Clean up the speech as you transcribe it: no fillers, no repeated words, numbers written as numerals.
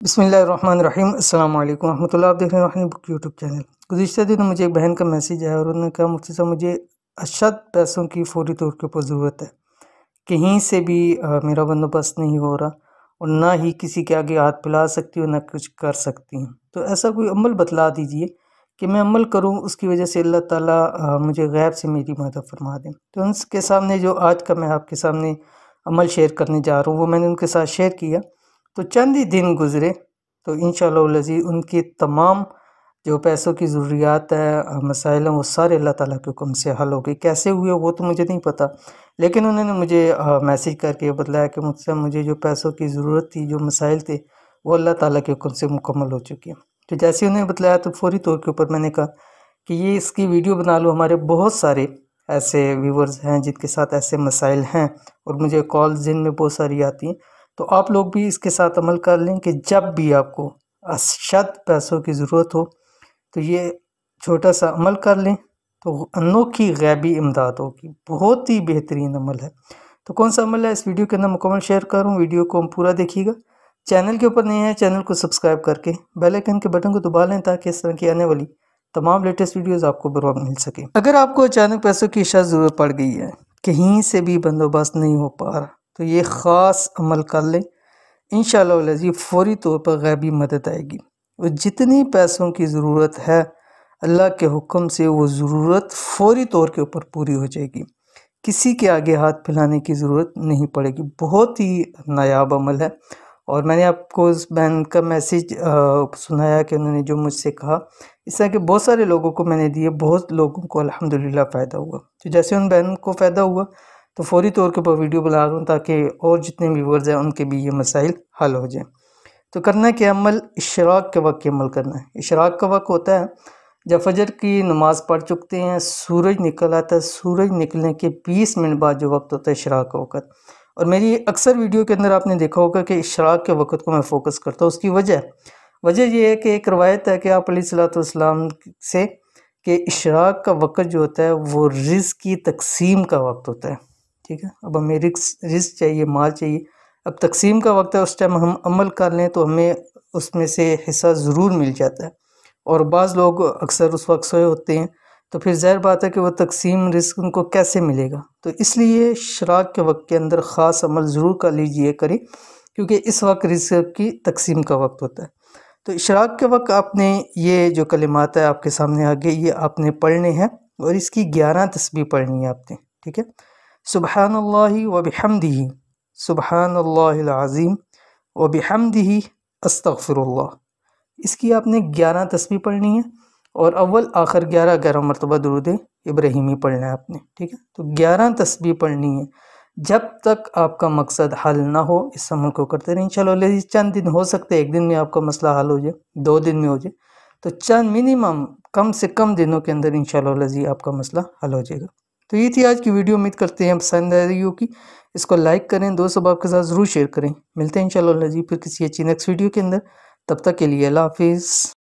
बिस्मिल्लाहिर्रहमानिर्रहीम। अस्सलाम वालेकुम रहमतुल्लाह। आप देख रहे हैं रोहानी बुक यूट्यूब चैनल। गुज़िश्ता दिनों मुझे एक बहन का मैसेज आया और उन्होंने कहा मुफ्ती साहब मुझे अशद पैसों की फ़ौरी तौर के ऊपर ज़रूरत है, कहीं से भी मेरा बंदोबस्त नहीं हो रहा और ना ही किसी के आगे हाथ फैला सकती हूँ ना कुछ कर सकती हूँ। तो ऐसा कोई अमल बतला दीजिए कि मैं अमल करूँ, उसकी वजह से अल्लाह ताला मुझे गैब से मेरी मदद फरमा दें। तो उनके सामने जो आज का मैं आपके सामने अमल शेयर करने जा रहा हूँ वो मैंने उनके साथ शेयर किया। तो चंद ही दिन गुज़रे तो इंशाअल्लाह अज़ीज़ उनकी तमाम जो पैसों की ज़रूरियात है, मसाइल हैं, वो सारे अल्लाह ताला के हुक्म से हल हो गए। कैसे हुए वो तो मुझे नहीं पता, लेकिन उन्होंने मुझे मैसेज करके बताया कि मुझसे मुझे जो पैसों की ज़रूरत थी, जो मसाइल थे, वो अल्लाह ताला के हुक्म से मुकम्मल हो चुकी हैं। तो जैसे उन्होंने बताया तो फ़ौरी तौर के ऊपर मैंने कहा कि ये इसकी वीडियो बना लो। हमारे बहुत सारे ऐसे व्यूवर्स हैं जिनके साथ ऐसे मसाइल हैं और मुझे कॉल्स दिन में बहुत सारी आती हैं। तो आप लोग भी इसके साथ अमल कर लें कि जब भी आपको अशद पैसों की ज़रूरत हो तो ये छोटा सा अमल कर लें तो अनोखी गैबी इमदाद होगी। बहुत ही बेहतरीन अमल है। तो कौन सा अमल है इस वीडियो के अंदर मुकम्मल शेयर करूँ। वीडियो को पूरा देखिएगा। चैनल के ऊपर नहीं है, चैनल को सब्सक्राइब करके बेल आइकन के बटन को दबा लें ताकि इस तरह की आने वाली तमाम लेटेस्ट वीडियोस आपको बर वक्त मिल सके। अगर आपको अचानक पैसों की अशद ज़रूरत पड़ गई है, कहीं से भी बंदोबस्त नहीं हो पा रहा, तो ये ख़ास अमल कर लें। इंशाअल्लाह अज़ीज़ फ़ौरी तौर पर गैबी मदद आएगी और जितनी पैसों की ज़रूरत है अल्लाह के हुक्म से वो ज़रूरत फ़ौरी तौर के ऊपर पूरी हो जाएगी। किसी के आगे हाथ फैलाने की ज़रूरत नहीं पड़ेगी। बहुत ही नायाब अमल है और मैंने आपको उस बहन का मैसेज सुनाया कि उन्होंने जो मुझसे कहा, इस तरह के बहुत सारे लोगों को मैंने दिए, बहुत लोगों को अल्हम्दुलिल्लाह फ़ायदा हुआ। तो जैसे उन बहन को फ़ायदा हुआ तो फ़ौरी तौर के ऊपर वीडियो बना रहा हूँ ताकि और जितने व्यूवर्स हैं उनके भी ये मसाइल हल हो जाएँ। तो करना क्या, अमल इशराक के वक्त अमल करना है। इशराक का वक्त होता है जब फजर की नमाज़ पढ़ चुकते हैं, सूरज निकल आता है, सूरज निकलने के 20 मिनट बाद जो वक्त होता है इशराक का वक्त। और मेरी अक्सर वीडियो के अंदर आपने देखा होगा कि इशराक के वक्त को मैं फ़ोकस करता हूँ। उसकी वजह ये है कि एक रवायत है कि आप अलैहिस्सलाम से कि इशराक का वक्त जो होता है वो रिज़्क़ की तकसीम का वक्त होता है। ठीक है, अब हमें रिज़्क़ चाहिए, माल चाहिए, अब तकसीम का वक्त है, उस टाइम हम अमल कर लें तो हमें उसमें से हिस्सा ज़रूर मिल जाता है। और बाज़ लोग अक्सर उस वक्त सोए होते हैं तो फिर ज़ाहिर बात है कि वो तकसीम रिज़्क़ उनको कैसे मिलेगा। तो इसलिए इशराक के वक्त के अंदर ख़ास अमल ज़रूर कर लीजिए करें, क्योंकि इस वक्त रिज़्क़ की तकसीम का वक्त होता है। तो इशराक के वक्त आपने ये जो कलिमात है आपके सामने आगे, ये आपने पढ़ने हैं और इसकी 11 तस्बीह पढ़नी है आपने। ठीक है, सुब्हानल्लाहि व बिहम्दिही, सुब्हानल्लाहिल अज़ीम व बिहम्दिही, अस्तग़फिरुल्लाह। इसकी आपने 11 तस्बीह पढ़नी है और अव्वल आखिर 11 मरतबा दुरूद इब्राहिमी पढ़ना है आपने। ठीक है, तो 11 तस्बीह पढ़नी है जब तक आपका मकसद हल ना हो। इस अमल को करते रहें। इंशाअल्लाह चंद दिन हो सकते हैं, एक दिन में आपका मसला हल हो जाए, 2 दिन में हो जाए, तो चंद मिनिमम कम से कम दिनों के अंदर इंशाअल्लाह आपका मसला हल हो जाएगा। तो ये थी आज की वीडियो। उम्मीद करते हैं पसंद आ रही होगी। इसको लाइक करें, दोस्तों आपके साथ ज़रूर शेयर करें। मिलते हैं इंशाअल्लाह फिर किसी अच्छी नेक्स्ट वीडियो के अंदर। तब तक के लिए अल्लाह हाफिज़।